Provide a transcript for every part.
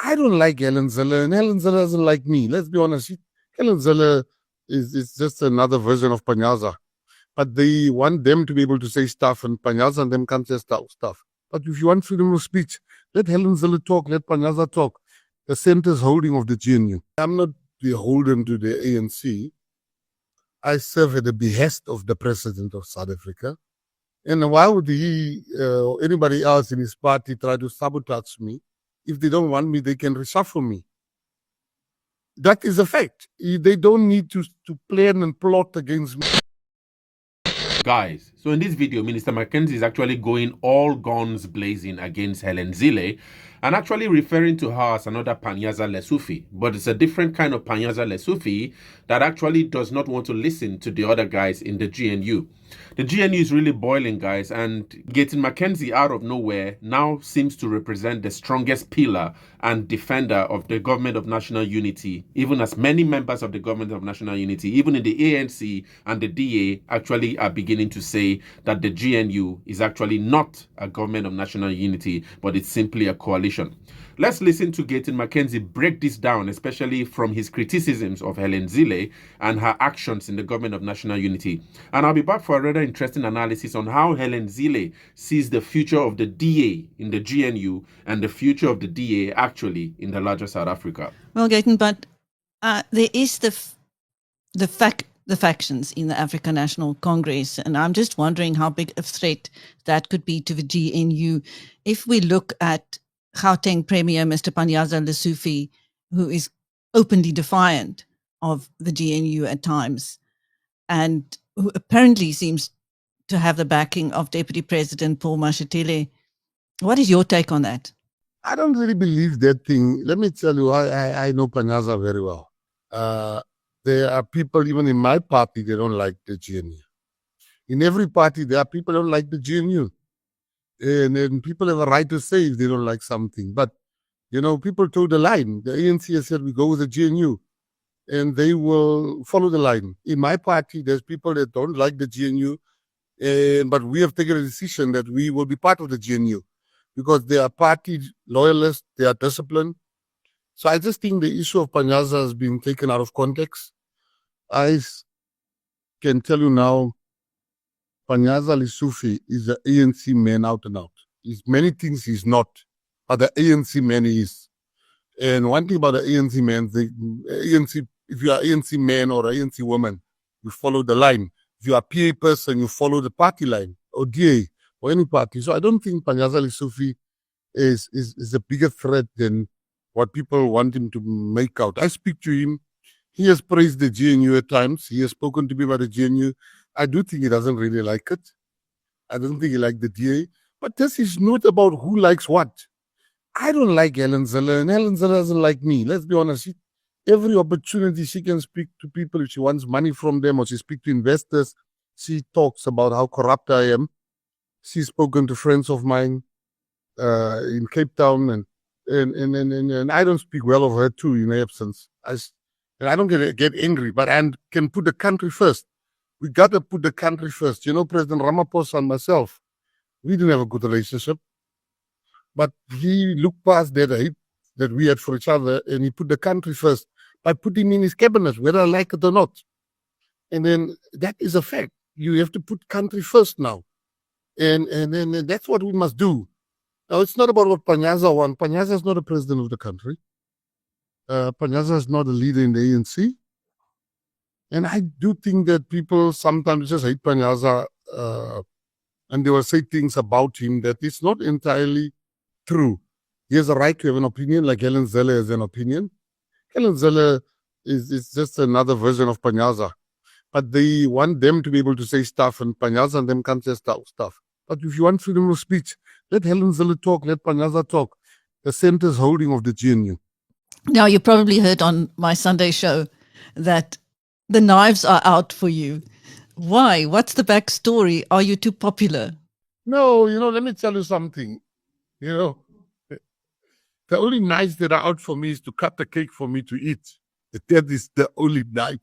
I don't like Helen Zille, and Helen Zille doesn't like me. Let's be honest. Helen Zille is just another version of Panyaza. But they want them to be able to say stuff, and Panyaza and them can't say stuff. But if you want freedom of speech, let Helen Zille talk, let Panyaza talk. The center's holding of the GNU. I'm not beholden to the ANC. I serve at the behest of the president of South Africa. And why would he or anybody else in his party try to sabotage me? If they don't want me, they can reshuffle me. That is a fact. They don't need to plan and plot against me. Guys, so in this video, Minister McKenzie is actually going all guns blazing against Helen Zille and actually referring to her as another Panyaza Lesufi. But it's a different kind of Panyaza Lesufi that actually does not want to listen to the other guys in the GNU. The GNU is really boiling, guys, and getting McKenzie out of nowhere now seems to represent the strongest pillar and defender of the government of national unity, even as many members of the government of national unity, even in the ANC and the DA, actually are beginning to say that the GNU is actually not a government of national unity, but it's simply a coalition. Let's listen to Gayton McKenzie break this down, especially from his criticisms of Helen Zille and her actions in the government of national unity. And I'll be back for a rather interesting analysis on how Helen Zille sees the future of the DA in the GNU and the future of the DA actually in the larger South Africa. Well, Gayton, but there is the factions in the African National Congress, and I'm just wondering how big a threat that could be to the GNU. If we look at Gauteng Premier Mr. Panyaza Lesufi, who is openly defiant of the GNU at times, and who apparently seems to have the backing of Deputy President Paul Mashatile. What is your take on that? I don't really believe that thing. Let me tell you, I know Panyaza very well. There are people, even in my party, they don't like the GNU. In every party, there are people who don't like the GNU. And people have a right to say if they don't like something. But, you know, people toe the line. The ANC has said we go with the GNU, and they will follow the line. In my party, there's people that don't like the GNU, but we have taken a decision that we will be part of the GNU because they are party loyalists, they are disciplined. So I just think the issue of Panyaza has been taken out of context. I can tell you now, Panyaza Lesufi is an ANC man out and out. He's many things he's not, but the ANC man he is. And one thing about the ANC man, the ANC, if you are ANC man or an ANC woman, you follow the line. If you are a PA person, you follow the party line or DA or any party. So I don't think Panyaza Lesufi is a bigger threat than what people want him to make out. I speak to him. He has praised the GNU at times. He has spoken to me about the GNU. I do think he doesn't really like it. I don't think he likes the DA. But this is not about who likes what. I don't like Helen Zille, and Helen Zille doesn't like me. Let's be honest. Every opportunity she can speak to people, if she wants money from them or she speaks to investors, she talks about how corrupt I am. She's spoken to friends of mine in Cape Town, and I don't speak well of her too in her absence. And I don't get angry, but I can put the country first. We got to put the country first. You know, President Ramaphosa and myself, we didn't have a good relationship. But he looked past that hate that we had for each other, and he put the country first by putting me in his cabinet, whether I like it or not. And then that is a fact. You have to put country first now. And that's what we must do. Now, it's not about what Panyaza wants. Panyaza is not a president of the country. Panyaza is not a leader in the ANC. And I do think that people sometimes just hate Panyaza and they will say things about him that is not entirely true. He has a right to have an opinion, like Helen Zille has an opinion. Helen Zille is just another version of Panyaza. But they want them to be able to say stuff, and Panyaza and them can't say stuff. But if you want freedom of speech, let Helen Zille talk, let Panyaza talk. The center's holding of the GNU. Now, you probably heard on my Sunday show that the knives are out for you. Why? What's the backstory? Are you too popular? No, let me tell you something. The only knives that are out for me is to cut the cake for me to eat. That is the only knife.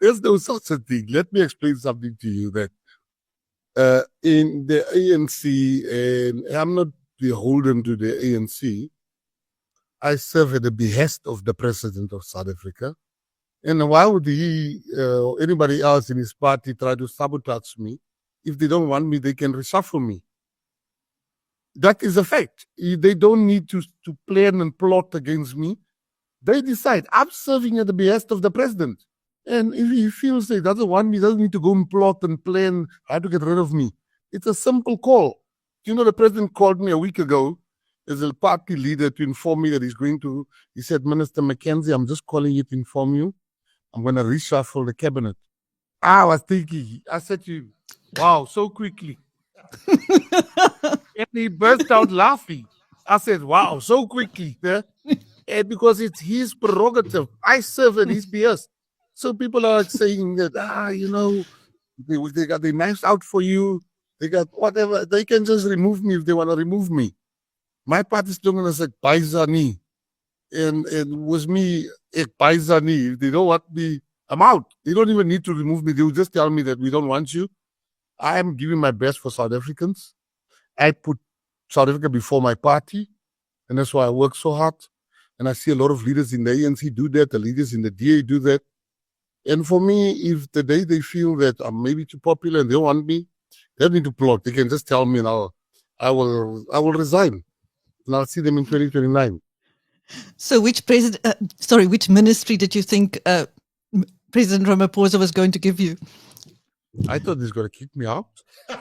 There's no such a thing. Let me explain something to you that in the ANC, and I'm not beholden to the ANC, I serve at the behest of the president of South Africa. And why would he or anybody else in his party try to sabotage me? If they don't want me, they can reshuffle me. That is a fact. They don't need to plan and plot against me. They decide. I'm serving at the behest of the president. And if he feels he doesn't want me, doesn't need to go and plot and plan how to get rid of me. It's a simple call. You know, the president called me a week ago as a party leader to inform me that he said, Minister McKenzie, I'm just calling you to inform you. I'm going to reshuffle the cabinet. I was thinking, I said to you, wow, so quickly. And he burst out laughing. I said, wow, so quickly. Yeah? And because it's his prerogative. I serve at his behest. So people are saying that, they got the knives out for you. They got whatever. They can just remove me if they want to remove me. My party is going to say, Paisani. And with me, Paisani. If they don't want me, I'm out. They don't even need to remove me. They will just tell me that we don't want you. I am giving my best for South Africans. I put South Africa before my party. And that's why I work so hard. And I see a lot of leaders in the ANC do that. The leaders in the DA do that. And for me, if the day they feel that I'm maybe too popular and they want me, they don't need to plot. They can just tell me now, I will resign. And I'll see them in 2029. So which ministry did you think President Ramaphosa was going to give you? I thought he's going to kick me out. I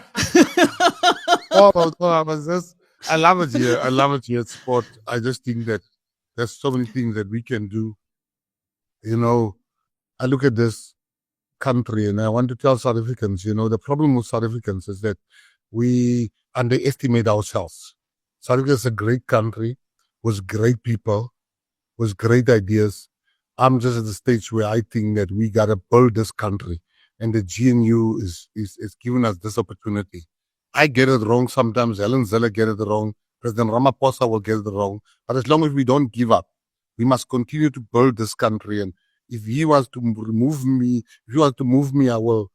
love it here. I love it here at Sport. I just think that there's so many things that we can do. You know, I look at this country and I want to tell South Africans, the problem with South Africans is that we underestimate ourselves. South Africa is a great country with great people, with great ideas. I'm just at the stage where I think that we got to build this country. And the GNU is giving us this opportunity. I get it wrong sometimes. Helen Zille get it wrong. President Ramaphosa will get it wrong. But as long as we don't give up, we must continue to build this country. And if he wants to remove me, I will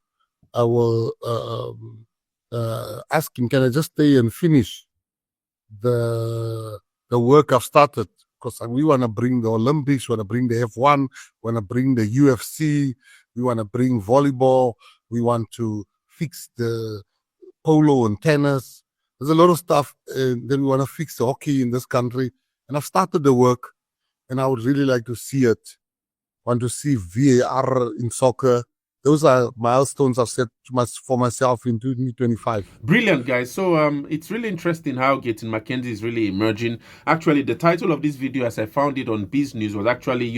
ask him, can I just stay and finish the work I've started? Because we want to bring the Olympics, we want to bring the F1, we want to bring the UFC, we want to bring volleyball, we want to fix the polo and tennis. There's a lot of stuff. And then we want to fix the hockey in this country. And I've started the work, and I would really like to see it. Want to see VAR in soccer. Those are milestones I've set for myself in 2025. Brilliant, guys. So it's really interesting how Gayton McKenzie is really emerging. Actually, the title of this video, as I found it on Biz News, was actually,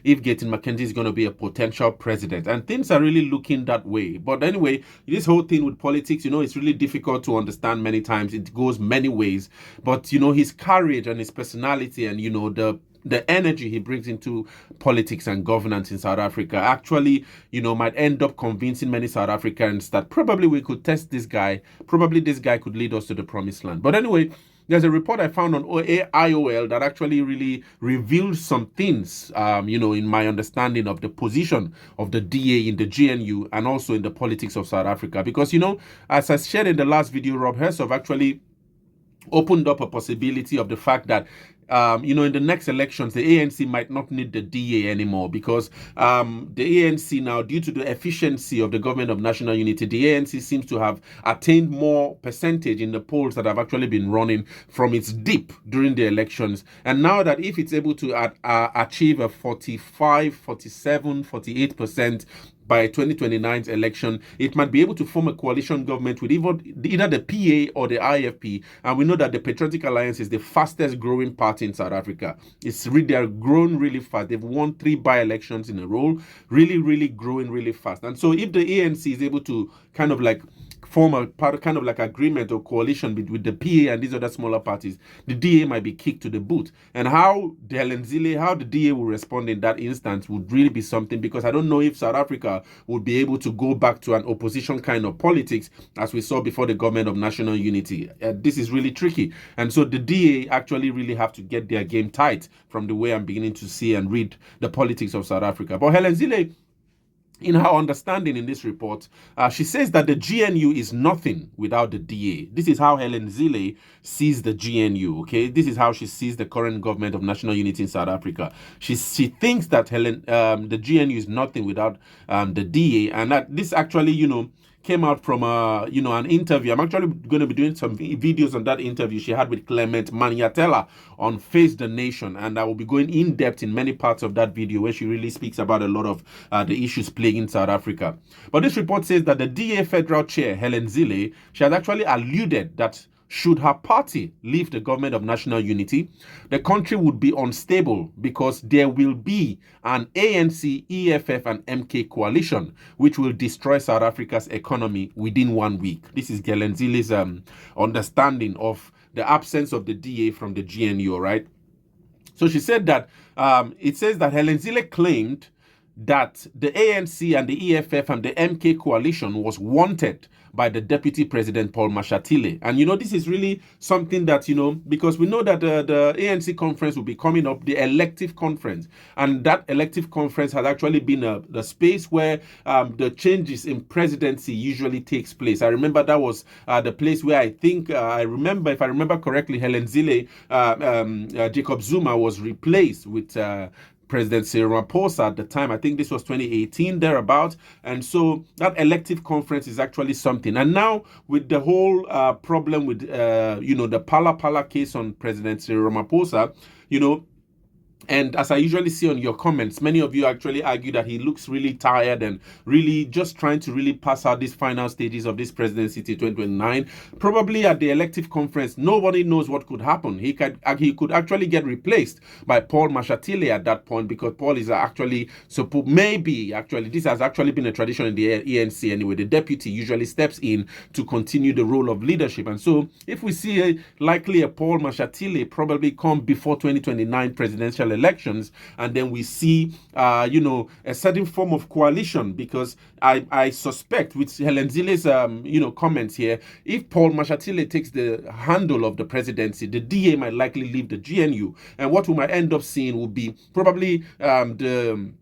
if Gayton McKenzie is going to be a potential president. And things are really looking that way. But anyway, this whole thing with politics, it's really difficult to understand many times. It goes many ways. But, his courage and his personality and, the energy he brings into politics and governance in South Africa actually, might end up convincing many South Africans that probably we could test this guy. Probably this guy could lead us to the promised land. But anyway, there's a report I found on IOL that actually really revealed some things, in my understanding of the position of the DA in the GNU and also in the politics of South Africa. Because, as I shared in the last video, Rob Hersov actually opened up a possibility of the fact that in the next elections, the ANC might not need the DA anymore because the ANC now, due to the efficiency of the government of national unity, the ANC seems to have attained more percentage in the polls that have actually been running from its dip during the elections. And now that if it's able to achieve a 45, 47, 48% by 2029's election, it might be able to form a coalition government with either the PA or the IFP. And we know that the Patriotic Alliance is the fastest growing party in South Africa. They're growing really fast. They've won 3 by-elections in a row, really, really growing really fast. And so if the ANC is able to kind of like form a kind of like agreement or coalition with the PA and these other smaller parties, the DA might be kicked to the boot. And how Helen Zille, how the DA will respond in that instance would really be something, because I don't know if South Africa would be able to go back to an opposition kind of politics as we saw before the government of national unity. This is really tricky. And so the DA actually really have to get their game tight from the way I'm beginning to see and read the politics of South Africa. But Helen Zille in her understanding in this report, she says that the GNU is nothing without the DA. This is how Helen Zille sees the GNU, okay? This is how she sees the current government of national unity in South Africa. She thinks that the GNU is nothing without the DA, and that this actually, came out from an interview. I'm actually going to be doing some videos on that interview she had with Clement Maniatella on Face the Nation, and I will be going in depth in many parts of that video where she really speaks about a lot of the issues plaguing South Africa. But this report says that the DA federal chair, Helen Zille, she has actually alluded that should her party leave the government of national unity, the country would be unstable because there will be an ANC, EFF, and MK coalition, which will destroy South Africa's economy within 1 week. This is Helen Zille's understanding of the absence of the DA from the GNU, right? So she said that it says that Helen Zille claimed that the ANC and the EFF and the MK coalition was wanted by the Deputy President Paul Mashatile. And, this is really something that, because we know that the ANC conference will be coming up, the elective conference. And that elective conference has actually been the space where the changes in presidency usually takes place. I remember that was the place where if I remember correctly, Helen Zille, Jacob Zuma was replaced with President Cyril Ramaphosa at the time. I think this was 2018, thereabout. And so that elective conference is actually something. And now with the whole problem with, the Pala case on President Cyril Ramaphosa, and as I usually see on your comments, many of you actually argue that he looks really tired and really just trying to really pass out these final stages of this presidency to 2029. Probably at the elective conference, nobody knows what could happen. He could actually get replaced by Paul Mashatile at that point, because Paul is actually this has actually been a tradition in the ANC anyway. The deputy usually steps in to continue the role of leadership. And so if we see likely a Paul Mashatile probably come before 2029 presidential elections, and then we see a certain form of coalition, because I suspect with Helen Zille's comments here, if Paul Mashatile takes the handle of the presidency, the DA might likely leave the GNU, and what we might end up seeing will be probably the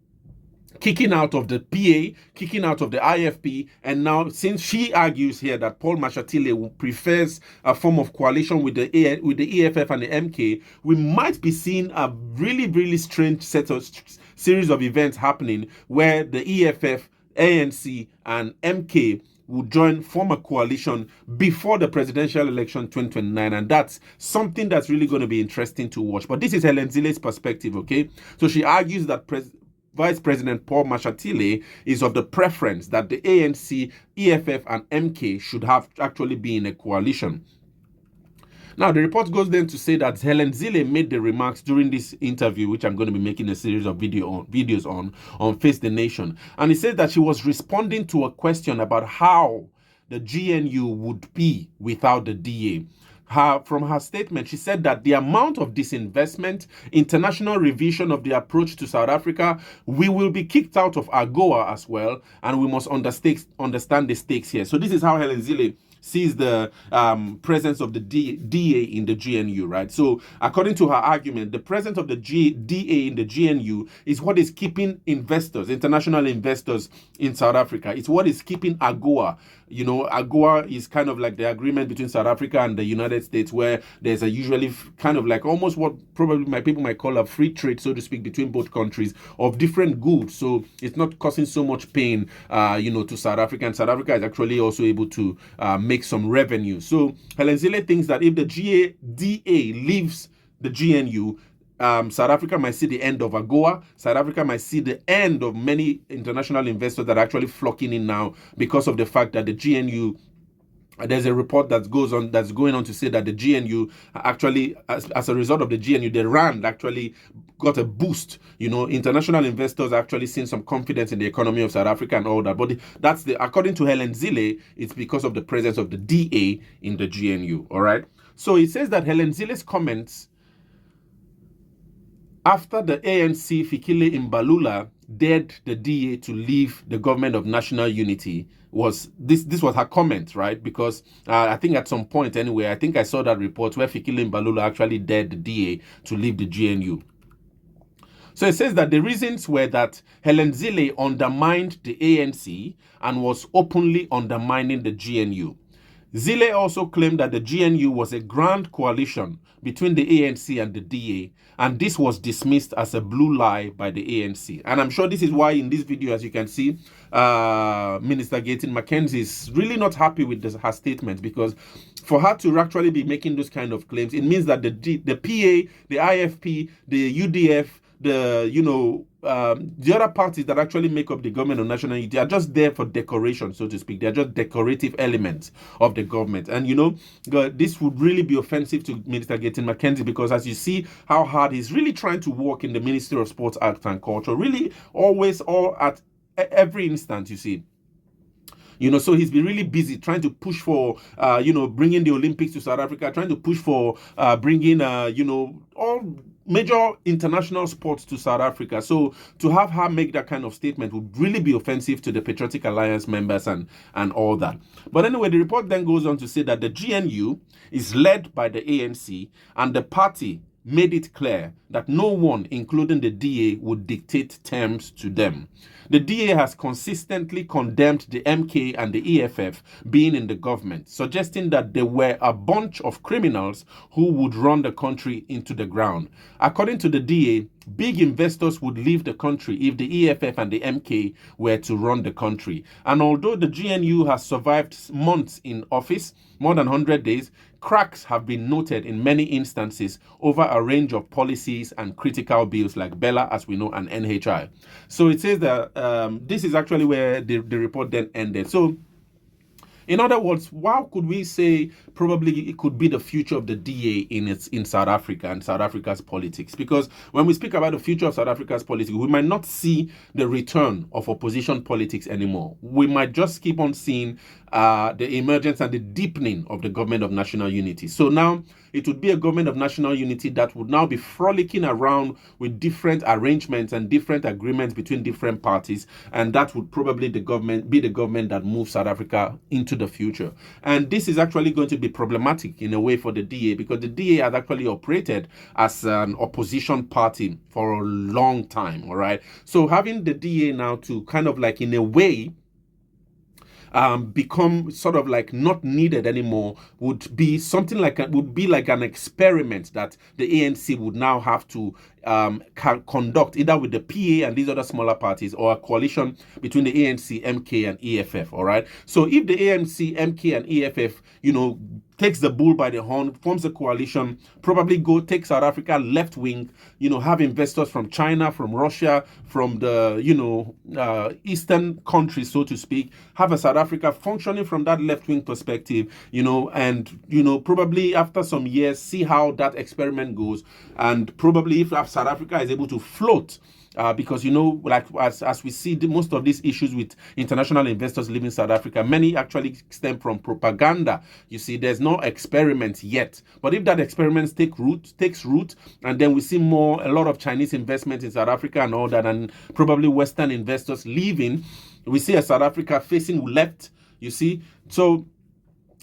kicking out of the PA, kicking out of the IFP, and now since she argues here that Paul Mashatile prefers a form of coalition with the EFF and the MK, we might be seeing a really, really strange series of events happening where the EFF, ANC, and MK will form a coalition before the presidential election 2029, and that's something that's really going to be interesting to watch. But this is Helen Zille's perspective, okay? So she argues that Vice President Paul Mashatile is of the preference that the ANC, EFF, and MK should have actually be in a coalition. Now, the report goes then to say that Helen Zille made the remarks during this interview, which I'm going to be making a series of videos on Face the Nation. And he said that she was responding to a question about how the GNU would be without the DA. From her statement, she said that the amount of disinvestment, international revision of the approach to South Africa, we will be kicked out of AGOA as well, and we must understand the stakes here. So this is how Helen Zille sees the presence of the DA in the GNU, right? So according to her argument, the presence of the DA in the GNU is what is keeping international investors in South Africa. It's what is keeping AGOA. AGOA is kind of like the agreement between South Africa and the United States, where there's a usually kind of like almost what probably my people might call a free trade, so to speak, between both countries of different goods. So it's not causing so much pain, to South Africa, and South Africa is actually also able to make some revenue. So Helen Zille thinks that if the DA leaves the GNU, South Africa might see the end of AGOA. South Africa might see the end of many international investors that are actually flocking in now because of the fact that the GNU, there's a report that's going on to say that the GNU actually, as a result of the GNU, the rand actually got a boost. International investors actually seeing some confidence in the economy of South Africa and all that. But according to Helen Zille, it's because of the presence of the DA in the GNU. All right. So it says that Helen Zille's comments after the ANC Fikile Mbalula dared the DA to leave the government of national unity was her comment, right? Because I think at some point anyway, I think I saw that report where Fikile Mbalula actually dared the DA to leave the GNU. So it says that the reasons were that Helen Zille undermined the ANC and was openly undermining the GNU. Zille also claimed that the GNU was a grand coalition between the ANC and the DA, and this was dismissed as a blue lie by the ANC. And I'm sure this is why in this video, as you can see, Minister McKenzie is really not happy with her statement, because for her to actually be making those kind of claims, it means that the PA, the IFP, the UDF, the other parties that actually make up the government of national unity are just there for decoration, so to speak. They're just decorative elements of the government. And, this would really be offensive to Minister McKenzie, because as you see how hard he's really trying to work in the Ministry of Sports, Arts and Culture, really always, all at every instant, you see. So he's been really busy trying to push for, bringing the Olympics to South Africa, trying to push for bringing, all major international sports to South Africa. So to have her make that kind of statement would really be offensive to the Patriotic Alliance members and all that. But anyway, the report then goes on to say that the GNU is led by the ANC, and the party made it clear that no one, including the DA, would dictate terms to them. The DA has consistently condemned the MK and the EFF being in the government, suggesting that they were a bunch of criminals who would run the country into the ground. According to the DA, big investors would leave the country if the EFF and the MK were to run the country. And although the GNU has survived months in office, more than 100 days, cracks have been noted in many instances over a range of policies and critical bills like Bella, as we know, and NHI. So it says that this is actually where the report then ended. So in other words, how could we say probably it could be the future of the DA in South Africa and South Africa's politics? Because when we speak about the future of South Africa's politics, we might not see the return of opposition politics anymore. We might just keep on seeing the emergence and the deepening of the government of national unity. So now it would be a government of national unity that would now be frolicking around with different arrangements and different agreements between different parties, and that would probably be the government that moves South Africa into the future. And this is actually going to be problematic in a way for the DA, because the DA has actually operated as an opposition party for a long time, all right? So having the DA now to kind of like in a way become sort of like not needed anymore would be something like an experiment that the ANC would now have to conduct, either with the PA and these other smaller parties, or a coalition between the ANC, MK, and EFF. All right. So if the ANC, MK, and EFF, takes the bull by the horn, forms a coalition, probably take South Africa left wing, have investors from China, from Russia, from the, eastern countries, so to speak, have a South Africa functioning from that left wing perspective, and, probably after some years, see how that experiment goes. And probably if South Africa is able to float, because, like as we see most of these issues with international investors leaving South Africa, many actually stem from propaganda. You see, there's no experiment yet. But if that experiment takes root, and then we see a lot of Chinese investment in South Africa and all that, and probably Western investors leaving, we see a South Africa facing left, you see. So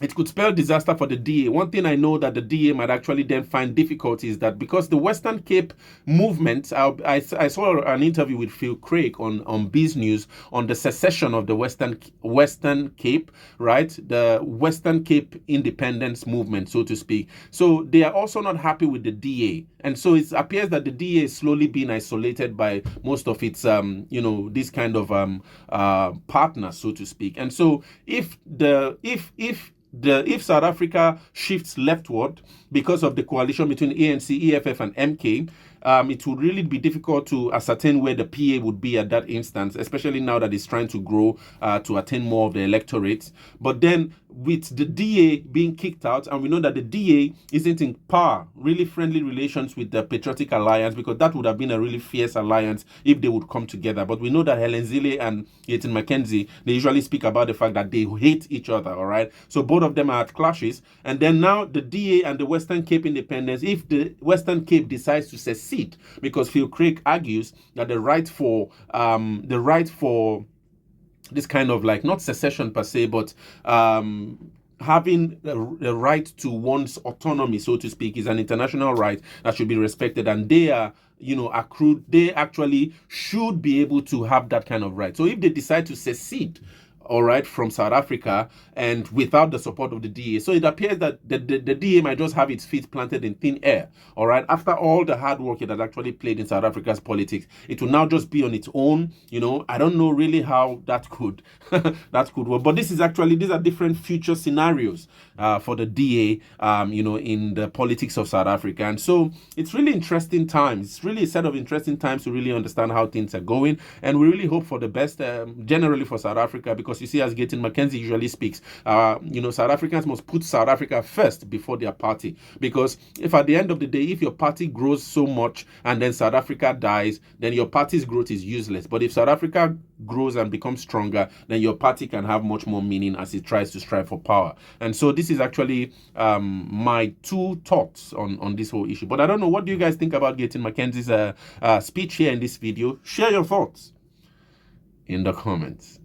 it could spell disaster for the DA. One thing I know that the DA might actually then find difficulty is that because the Western Cape movement, I saw an interview with Phil Craig on Biz News on the secession of the Western Cape, right? The Western Cape independence movement, so to speak. So they are also not happy with the DA. And so it appears that the DA is slowly being isolated by most of its, this kind of partners, so to speak. And so if South Africa shifts leftward because of the coalition between ANC, EFF, and MK, it would really be difficult to ascertain where the PA would be at that instance, especially now that it's trying to grow to attain more of the electorate. But then with the DA being kicked out, and we know that the DA isn't in really friendly relations with the Patriotic Alliance, because that would have been a really fierce alliance if they would come together. But we know that Helen Zille and McKenzie, they usually speak about the fact that they hate each other, all right? So both of them are at clashes. And then now the DA and the Western Cape independence, if the Western Cape decides to secede, because Phil Craig argues that the right for this kind of like, not secession per se, but having the right to one's autonomy, so to speak, is an international right that should be respected. And they are, accrued, they actually should be able to have that kind of right. So if they decide to secede, all right, from South Africa and without the support of the DA. So it appears that the DA might just have its feet planted in thin air, all right? After all the hard work it has actually played in South Africa's politics, it will now just be on its own. I don't know really how that could that could work. But these are different future scenarios for the DA, in the politics of South Africa. And so it's really interesting times. It's really a set of interesting times to really understand how things are going. And we really hope for the best, generally for South Africa, because you see, as McKenzie usually speaks, South Africans must put South Africa first before their party. Because if at the end of the day, if your party grows so much and then South Africa dies, then your party's growth is useless. But if South Africa grows and becomes stronger, then your party can have much more meaning as it tries to strive for power. And so this is actually my two thoughts on this whole issue. But I don't know, what do you guys think about McKenzie's speech here in this video? Share your thoughts in the comments.